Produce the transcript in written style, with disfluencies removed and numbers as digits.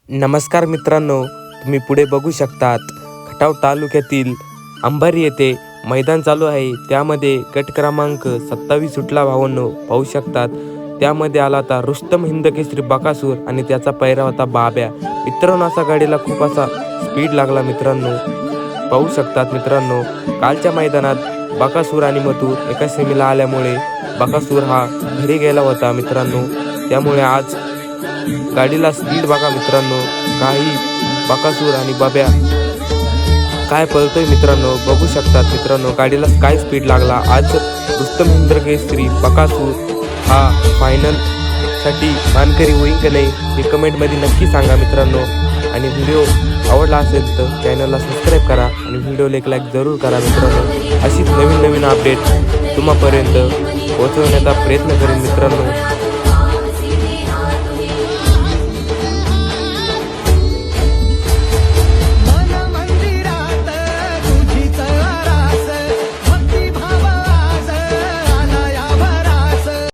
नमस्कार मित्रांनो, तुम्ही पुढे बघू शकतात खटाव तालुक्यातील अंबारी येथे मैदान चालू आहे. त्यामध्ये गट क्रमांक 27 सुटला भावांनो, पाहू शकतात. त्यामध्ये आला होता रुस्तम हिंद केसरी बकासूर आणि त्याचा पैरा होता बाब्या. मित्रांनो, असा गाडीला खूप असा स्पीड लागला मित्रांनो, पाहू शकतात. मित्रांनो, कालच्या मैदानात बकासूर आणि मथुर एका सेमीला आल्यामुळे बकासूर हा घरी गेला होता मित्रांनो. त्यामुळे आज गाडीला स्पीड बघा मित्रांनो, काही बकासूर आणि बाब्या काय पळतोय मित्रांनो, बघू शकतात. मित्रांनो, गाडीला काय स्पीड लागला. आज रुस्तम हिंद केसरी बकासूर हा फायनल साठी मानकरी होईल का नाही हे कमेंटमध्ये नक्की सांगा मित्रांनो. आणि व्हिडिओ आवडला असेल तर चॅनलला सबस्क्राईब करा आणि व्हिडिओला एक लाईक जरूर करा मित्रांनो. अशीच नवीन नवीन अपडेट तुम्हापर्यंत पोहोचवण्याचा प्रयत्न करेन मित्रांनो.